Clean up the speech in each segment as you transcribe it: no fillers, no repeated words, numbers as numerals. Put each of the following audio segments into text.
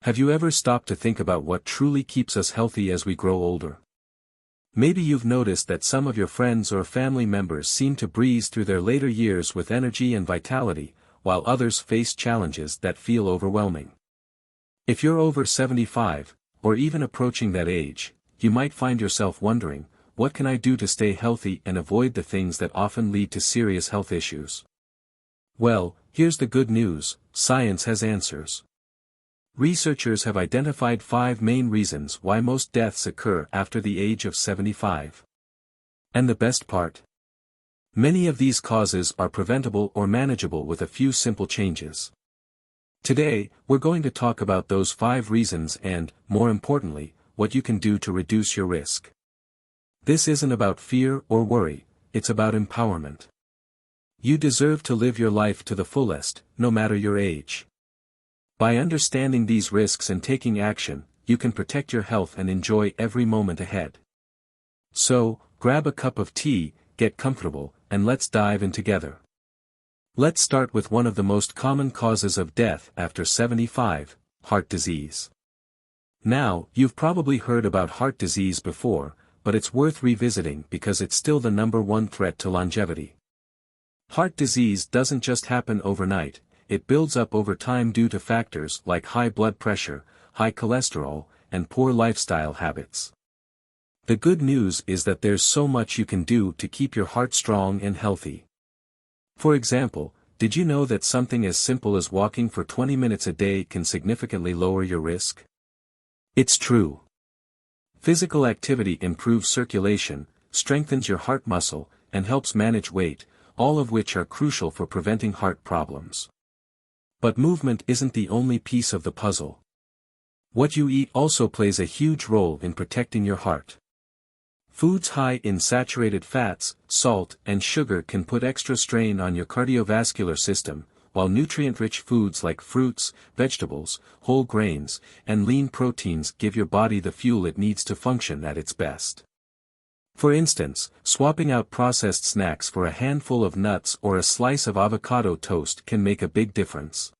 Have you ever stopped to think about what truly keeps us healthy as we grow older? Maybe you've noticed that some of your friends or family members seem to breeze through their later years with energy and vitality, while others face challenges that feel overwhelming. If you're over 75, or even approaching that age, you might find yourself wondering, what can I do to stay healthy and avoid the things that often lead to serious health issues? Well, here's the good news: science has answers. Researchers have identified 5 main reasons why most deaths occur after the age of 75. And the best part? Many of these causes are preventable or manageable with a few simple changes. Today, we're going to talk about those 5 reasons and, more importantly, what you can do to reduce your risk. This isn't about fear or worry, it's about empowerment. You deserve to live your life to the fullest, no matter your age. By understanding these risks and taking action, you can protect your health and enjoy every moment ahead. So, grab a cup of tea, get comfortable, and let's dive in together. Let's start with one of the most common causes of death after 75, heart disease. Now, you've probably heard about heart disease before, but it's worth revisiting because it's still the #1 threat to longevity. Heart disease doesn't just happen overnight. It builds up over time due to factors like high blood pressure, high cholesterol, and poor lifestyle habits. The good news is that there's so much you can do to keep your heart strong and healthy. For example, did you know that something as simple as walking for 20 minutes a day can significantly lower your risk? It's true. Physical activity improves circulation, strengthens your heart muscle, and helps manage weight, all of which are crucial for preventing heart problems. But movement isn't the only piece of the puzzle. What you eat also plays a huge role in protecting your heart. Foods high in saturated fats, salt, and sugar can put extra strain on your cardiovascular system, while nutrient-rich foods like fruits, vegetables, whole grains, and lean proteins give your body the fuel it needs to function at its best. For instance, swapping out processed snacks for a handful of nuts or a slice of avocado toast can make a big difference.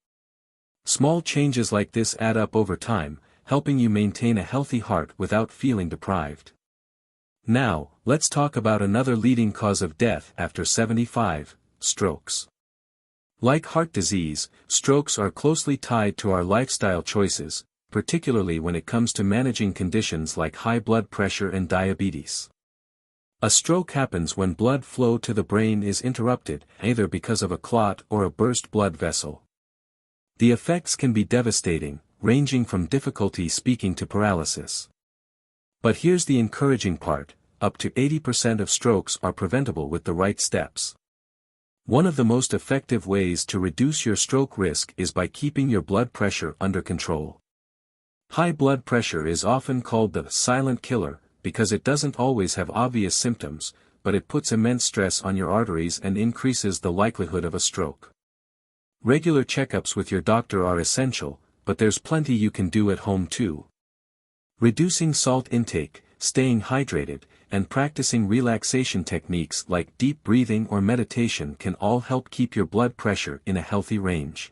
Small changes like this add up over time, helping you maintain a healthy heart without feeling deprived. Now, let's talk about another leading cause of death after 75, strokes. Like heart disease, strokes are closely tied to our lifestyle choices, particularly when it comes to managing conditions like high blood pressure and diabetes. A stroke happens when blood flow to the brain is interrupted, either because of a clot or a burst blood vessel. The effects can be devastating, ranging from difficulty speaking to paralysis. But here's the encouraging part: up to 80% of strokes are preventable with the right steps. One of the most effective ways to reduce your stroke risk is by keeping your blood pressure under control. High blood pressure is often called the silent killer, because it doesn't always have obvious symptoms, but it puts immense stress on your arteries and increases the likelihood of a stroke. Regular checkups with your doctor are essential, but there's plenty you can do at home too. Reducing salt intake, staying hydrated, and practicing relaxation techniques like deep breathing or meditation can all help keep your blood pressure in a healthy range.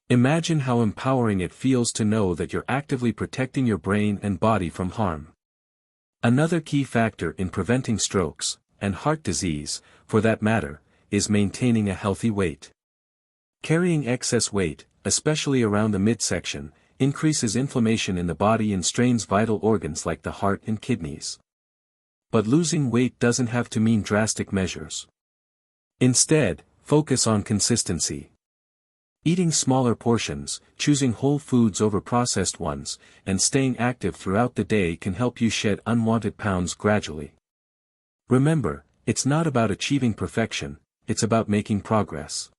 Imagine how empowering it feels to know that you're actively protecting your brain and body from harm. Another key factor in preventing strokes, and heart disease, for that matter, is maintaining a healthy weight. Carrying excess weight, especially around the midsection, increases inflammation in the body and strains vital organs like the heart and kidneys. But losing weight doesn't have to mean drastic measures. Instead, focus on consistency. Eating smaller portions, choosing whole foods over processed ones, and staying active throughout the day can help you shed unwanted pounds gradually. Remember, it's not about achieving perfection, it's about making progress.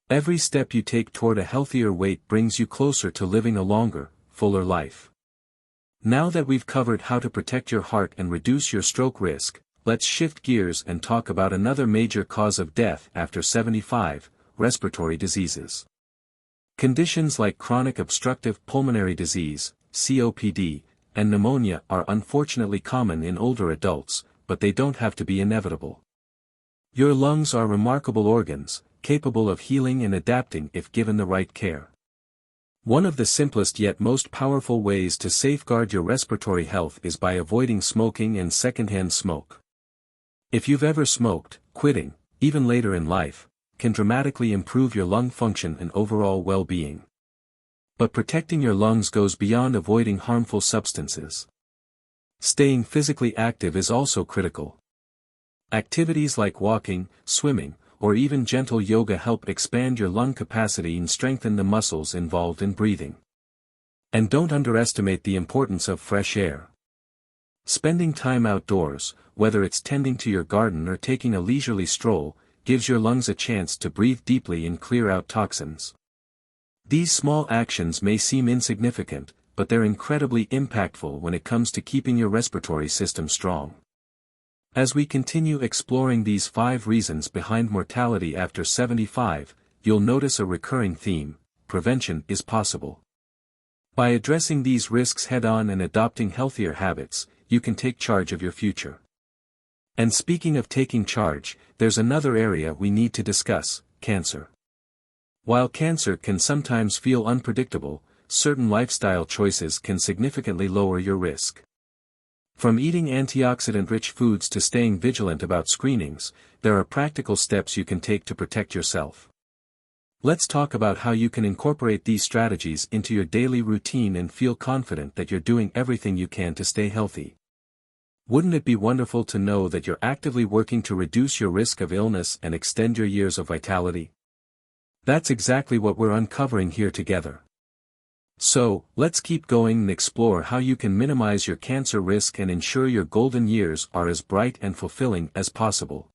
Every step you take toward a healthier weight brings you closer to living a longer, fuller life. Now that we've covered how to protect your heart and reduce your stroke risk, let's shift gears and talk about another major cause of death after 75, respiratory diseases. Conditions like chronic obstructive pulmonary disease, COPD, and pneumonia are unfortunately common in older adults, but they don't have to be inevitable. Your lungs are remarkable organs, capable of healing and adapting if given the right care. One of the simplest yet most powerful ways to safeguard your respiratory health is by avoiding smoking and secondhand smoke. If you've ever smoked, quitting, even later in life, can dramatically improve your lung function and overall well-being. But protecting your lungs goes beyond avoiding harmful substances. Staying physically active is also critical. Activities like walking, swimming, or even gentle yoga help expand your lung capacity and strengthen the muscles involved in breathing. And don't underestimate the importance of fresh air. Spending time outdoors, whether it's tending to your garden or taking a leisurely stroll, gives your lungs a chance to breathe deeply and clear out toxins. These small actions may seem insignificant, but they're incredibly impactful when it comes to keeping your respiratory system strong. As we continue exploring these 5 reasons behind mortality after 75, you'll notice a recurring theme: prevention is possible. By addressing these risks head-on and adopting healthier habits, you can take charge of your future. And speaking of taking charge, there's another area we need to discuss: cancer. While cancer can sometimes feel unpredictable, certain lifestyle choices can significantly lower your risk. From eating antioxidant-rich foods to staying vigilant about screenings, there are practical steps you can take to protect yourself. Let's talk about how you can incorporate these strategies into your daily routine and feel confident that you're doing everything you can to stay healthy. Wouldn't it be wonderful to know that you're actively working to reduce your risk of illness and extend your years of vitality? That's exactly what we're uncovering here together. So, let's keep going and explore how you can minimize your cancer risk and ensure your golden years are as bright and fulfilling as possible.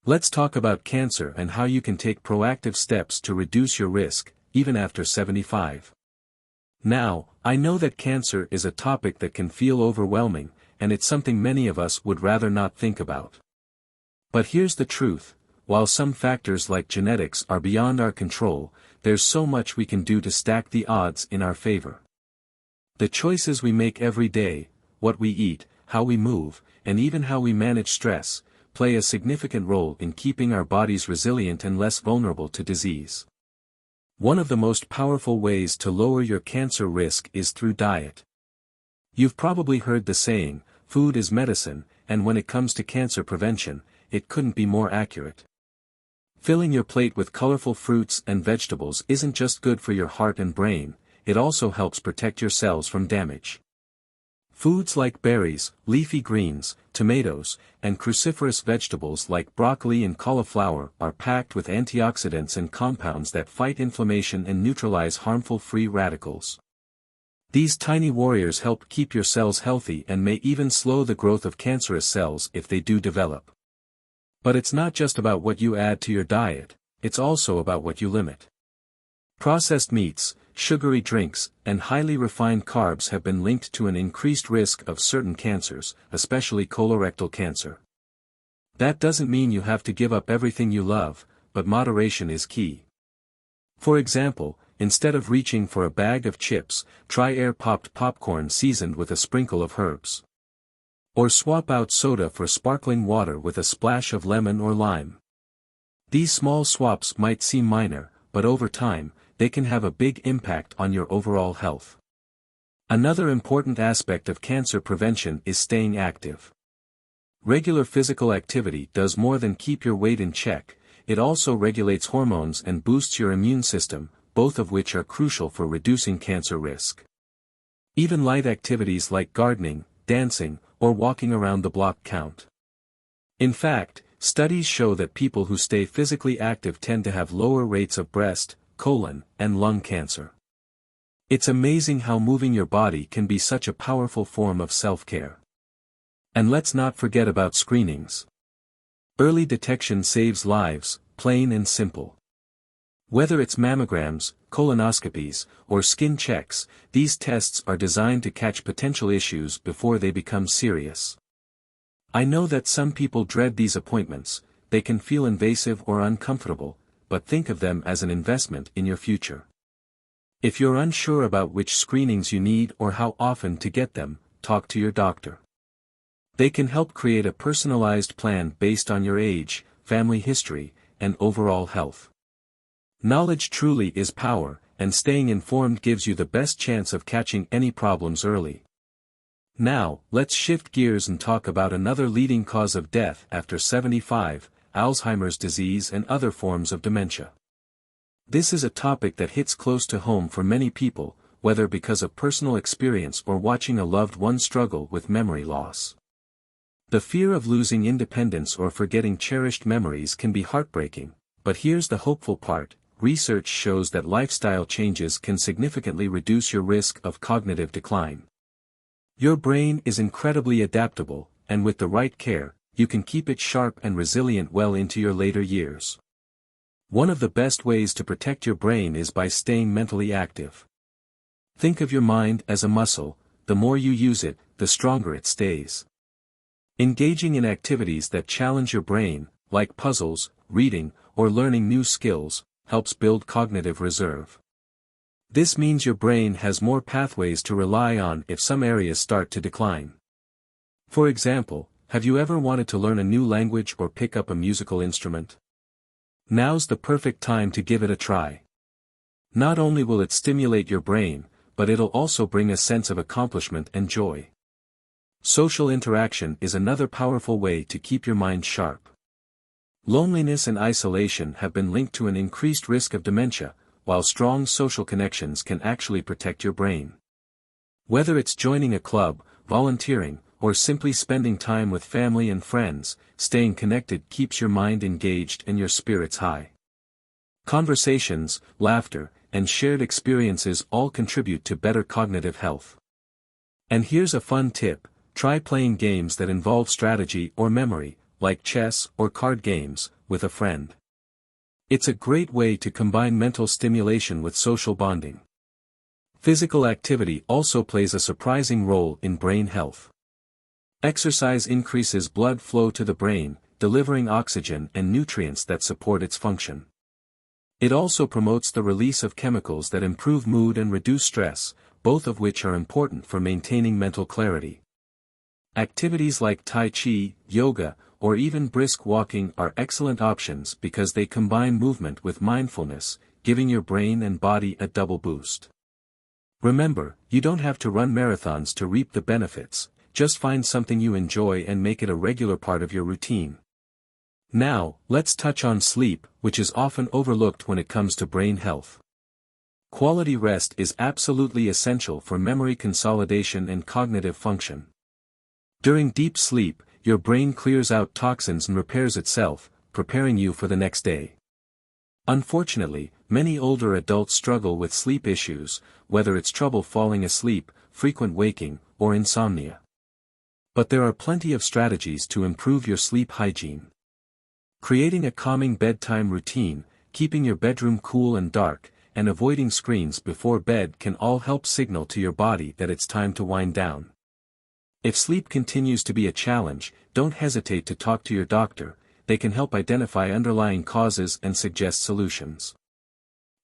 Let's talk about cancer and how you can take proactive steps to reduce your risk, even after 75. Now, I know that cancer is a topic that can feel overwhelming, and it's something many of us would rather not think about. But here's the truth: while some factors like genetics are beyond our control, there's so much we can do to stack the odds in our favor. The choices we make every day, what we eat, how we move, and even how we manage stress, play a significant role in keeping our bodies resilient and less vulnerable to disease. One of the most powerful ways to lower your cancer risk is through diet. You've probably heard the saying, "Food is medicine," and when it comes to cancer prevention, it couldn't be more accurate. Filling your plate with colorful fruits and vegetables isn't just good for your heart and brain, it also helps protect your cells from damage. Foods like berries, leafy greens, tomatoes, and cruciferous vegetables like broccoli and cauliflower are packed with antioxidants and compounds that fight inflammation and neutralize harmful free radicals. These tiny warriors help keep your cells healthy and may even slow the growth of cancerous cells if they do develop. But it's not just about what you add to your diet, it's also about what you limit. Processed meats, sugary drinks, and highly refined carbs have been linked to an increased risk of certain cancers, especially colorectal cancer. That doesn't mean you have to give up everything you love, but moderation is key. For example, instead of reaching for a bag of chips, try air-popped popcorn seasoned with a sprinkle of herbs. Or swap out soda for sparkling water with a splash of lemon or lime. These small swaps might seem minor, but over time, they can have a big impact on your overall health. Another important aspect of cancer prevention is staying active. Regular physical activity does more than keep your weight in check, it also regulates hormones and boosts your immune system, both of which are crucial for reducing cancer risk. Even light activities like gardening, dancing, or walking around the block count. In fact, studies show that people who stay physically active tend to have lower rates of breast, colon, and lung cancer. It's amazing how moving your body can be such a powerful form of self-care. And let's not forget about screenings. Early detection saves lives, plain and simple. Whether it's mammograms, colonoscopies, or skin checks, these tests are designed to catch potential issues before they become serious. I know that some people dread these appointments, they can feel invasive or uncomfortable, but think of them as an investment in your future. If you're unsure about which screenings you need or how often to get them, talk to your doctor. They can help create a personalized plan based on your age, family history, and overall health. Knowledge truly is power, and staying informed gives you the best chance of catching any problems early. Now, let's shift gears and talk about another leading cause of death after 75, Alzheimer's disease and other forms of dementia. This is a topic that hits close to home for many people, whether because of personal experience or watching a loved one struggle with memory loss. The fear of losing independence or forgetting cherished memories can be heartbreaking, but here's the hopeful part: research shows that lifestyle changes can significantly reduce your risk of cognitive decline. Your brain is incredibly adaptable, and with the right care, you can keep it sharp and resilient well into your later years. One of the best ways to protect your brain is by staying mentally active. Think of your mind as a muscle: the more you use it, the stronger it stays. Engaging in activities that challenge your brain, like puzzles, reading, or learning new skills, helps build cognitive reserve. This means your brain has more pathways to rely on if some areas start to decline. For example, have you ever wanted to learn a new language or pick up a musical instrument? Now's the perfect time to give it a try. Not only will it stimulate your brain, but it'll also bring a sense of accomplishment and joy. Social interaction is another powerful way to keep your mind sharp. Loneliness and isolation have been linked to an increased risk of dementia, while strong social connections can actually protect your brain. Whether it's joining a club, volunteering, or simply spending time with family and friends, staying connected keeps your mind engaged and your spirits high. Conversations, laughter, and shared experiences all contribute to better cognitive health. And here's a fun tip: try playing games that involve strategy or memory, like chess or card games, with a friend. It's a great way to combine mental stimulation with social bonding. Physical activity also plays a surprising role in brain health. Exercise increases blood flow to the brain, delivering oxygen and nutrients that support its function. It also promotes the release of chemicals that improve mood and reduce stress, both of which are important for maintaining mental clarity. Activities like Tai Chi, yoga, or even brisk walking are excellent options because they combine movement with mindfulness, giving your brain and body a double boost. Remember, you don't have to run marathons to reap the benefits, just find something you enjoy and make it a regular part of your routine. Now, let's touch on sleep, which is often overlooked when it comes to brain health. Quality rest is absolutely essential for memory consolidation and cognitive function. During deep sleep, your brain clears out toxins and repairs itself, preparing you for the next day. Unfortunately, many older adults struggle with sleep issues, whether it's trouble falling asleep, frequent waking, or insomnia. But there are plenty of strategies to improve your sleep hygiene. Creating a calming bedtime routine, keeping your bedroom cool and dark, and avoiding screens before bed can all help signal to your body that it's time to wind down. If sleep continues to be a challenge, don't hesitate to talk to your doctor. They can help identify underlying causes and suggest solutions.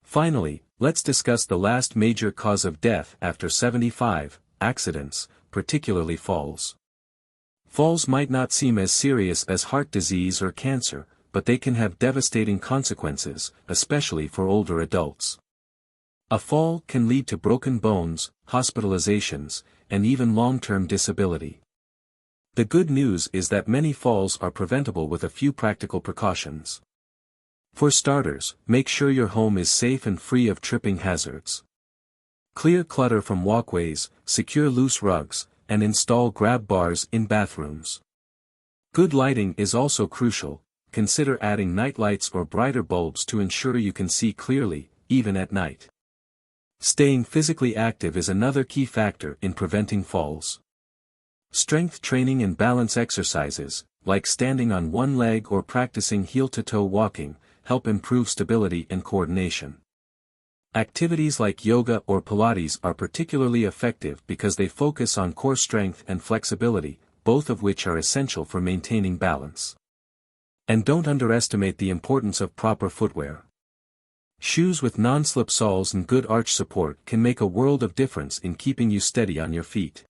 Finally, let's discuss the last major cause of death after 75, accidents, particularly falls. Falls might not seem as serious as heart disease or cancer, but they can have devastating consequences, especially for older adults. A fall can lead to broken bones, hospitalizations, and even long-term disability. The good news is that many falls are preventable with a few practical precautions. For starters, make sure your home is safe and free of tripping hazards. Clear clutter from walkways, secure loose rugs, and install grab bars in bathrooms. Good lighting is also crucial. Consider adding nightlights or brighter bulbs to ensure you can see clearly, even at night. Staying physically active is another key factor in preventing falls. Strength training and balance exercises, like standing on one leg or practicing heel-to-toe walking, help improve stability and coordination. Activities like yoga or Pilates are particularly effective because they focus on core strength and flexibility, both of which are essential for maintaining balance. And don't underestimate the importance of proper footwear. Shoes with non-slip soles and good arch support can make a world of difference in keeping you steady on your feet.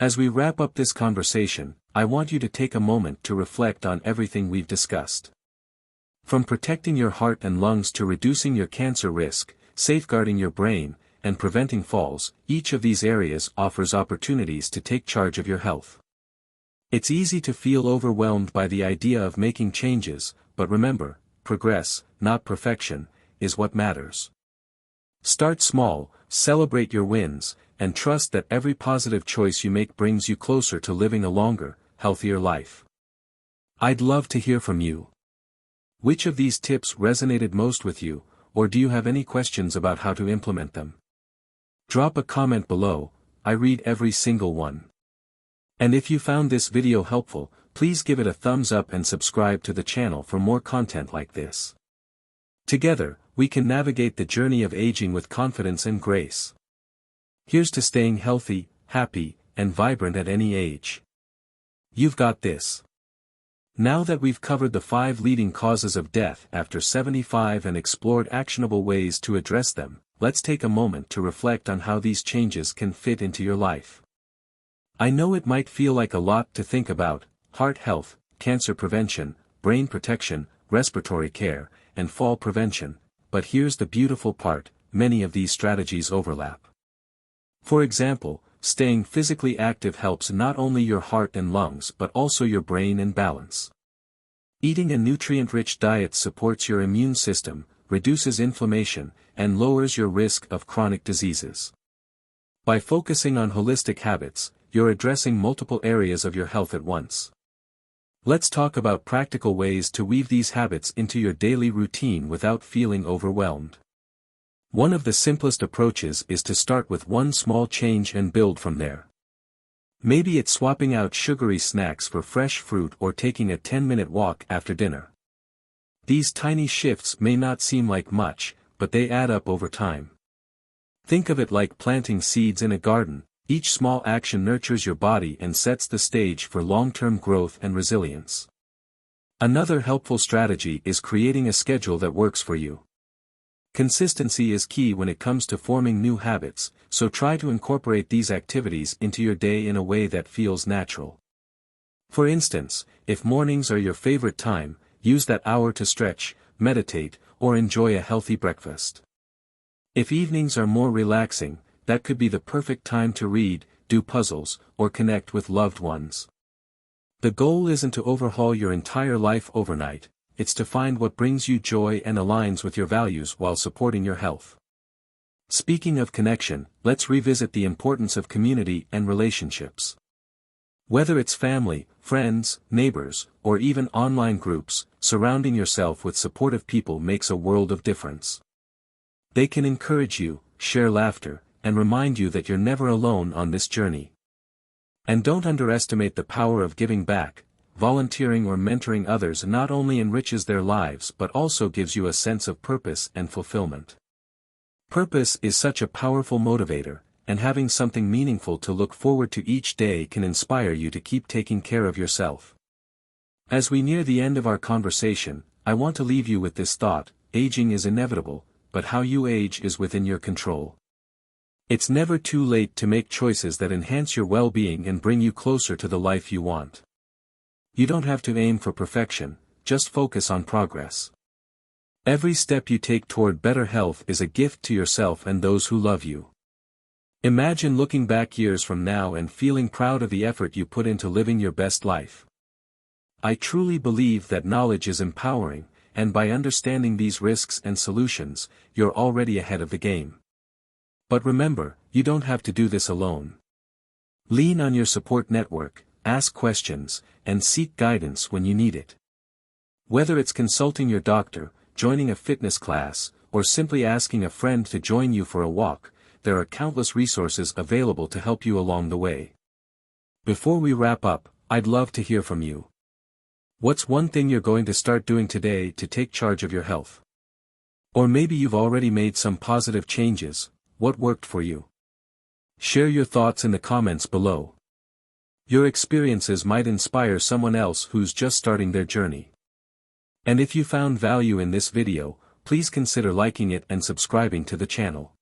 As we wrap up this conversation, I want you to take a moment to reflect on everything we've discussed. From protecting your heart and lungs to reducing your cancer risk, safeguarding your brain, and preventing falls, each of these areas offers opportunities to take charge of your health. It's easy to feel overwhelmed by the idea of making changes, but remember, progress, not perfection, is what matters. Start small, celebrate your wins, and trust that every positive choice you make brings you closer to living a longer, healthier life. I'd love to hear from you. Which of these tips resonated most with you, or do you have any questions about how to implement them? Drop a comment below, I read every single one. And if you found this video helpful, please give it a thumbs up and subscribe to the channel for more content like this. Together, we can navigate the journey of aging with confidence and grace. Here's to staying healthy, happy, and vibrant at any age. You've got this. Now that we've covered the 5 leading causes of death after 75 and explored actionable ways to address them, let's take a moment to reflect on how these changes can fit into your life. I know it might feel like a lot to think about: heart health, cancer prevention, brain protection, respiratory care, and fall prevention, but here's the beautiful part: many of these strategies overlap. For example, staying physically active helps not only your heart and lungs but also your brain and balance. Eating a nutrient-rich diet supports your immune system, reduces inflammation, and lowers your risk of chronic diseases. By focusing on holistic habits, you're addressing multiple areas of your health at once. Let's talk about practical ways to weave these habits into your daily routine without feeling overwhelmed. One of the simplest approaches is to start with one small change and build from there. Maybe it's swapping out sugary snacks for fresh fruit or taking a 10-minute walk after dinner. These tiny shifts may not seem like much, but they add up over time. Think of it like planting seeds in a garden. Each small action nurtures your body and sets the stage for long-term growth and resilience. Another helpful strategy is creating a schedule that works for you. Consistency is key when it comes to forming new habits, so try to incorporate these activities into your day in a way that feels natural. For instance, if mornings are your favorite time, use that hour to stretch, meditate, or enjoy a healthy breakfast. If evenings are more relaxing, that could be the perfect time to read, do puzzles, or connect with loved ones. The goal isn't to overhaul your entire life overnight, it's to find what brings you joy and aligns with your values while supporting your health. Speaking of connection, let's revisit the importance of community and relationships. Whether it's family, friends, neighbors, or even online groups, surrounding yourself with supportive people makes a world of difference. They can encourage you, share laughter, and remind you that you're never alone on this journey. And don't underestimate the power of giving back. Volunteering or mentoring others not only enriches their lives but also gives you a sense of purpose and fulfillment. Purpose is such a powerful motivator, and having something meaningful to look forward to each day can inspire you to keep taking care of yourself. As we near the end of our conversation, I want to leave you with this thought: aging is inevitable, but how you age is within your control. It's never too late to make choices that enhance your well-being and bring you closer to the life you want. You don't have to aim for perfection, just focus on progress. Every step you take toward better health is a gift to yourself and those who love you. Imagine looking back years from now and feeling proud of the effort you put into living your best life. I truly believe that knowledge is empowering, and by understanding these risks and solutions, you're already ahead of the game. But remember, you don't have to do this alone. Lean on your support network, ask questions, and seek guidance when you need it. Whether it's consulting your doctor, joining a fitness class, or simply asking a friend to join you for a walk, there are countless resources available to help you along the way. Before we wrap up, I'd love to hear from you. What's one thing you're going to start doing today to take charge of your health? Or maybe you've already made some positive changes. What worked for you? Share your thoughts in the comments below. Your experiences might inspire someone else who's just starting their journey. And if you found value in this video, please consider liking it and subscribing to the channel.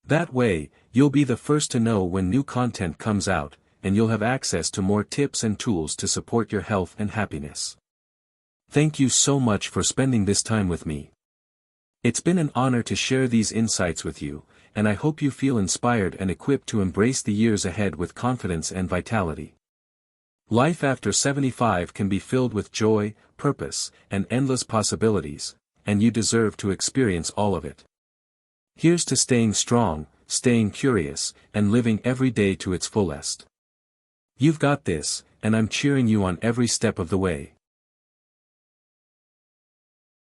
That way, you'll be the first to know when new content comes out, and you'll have access to more tips and tools to support your health and happiness. Thank you so much for spending this time with me. It's been an honor to share these insights with you, and I hope you feel inspired and equipped to embrace the years ahead with confidence and vitality. Life after 75 can be filled with joy, purpose, and endless possibilities, and you deserve to experience all of it. Here's to staying strong, staying curious, and living every day to its fullest. You've got this, and I'm cheering you on every step of the way.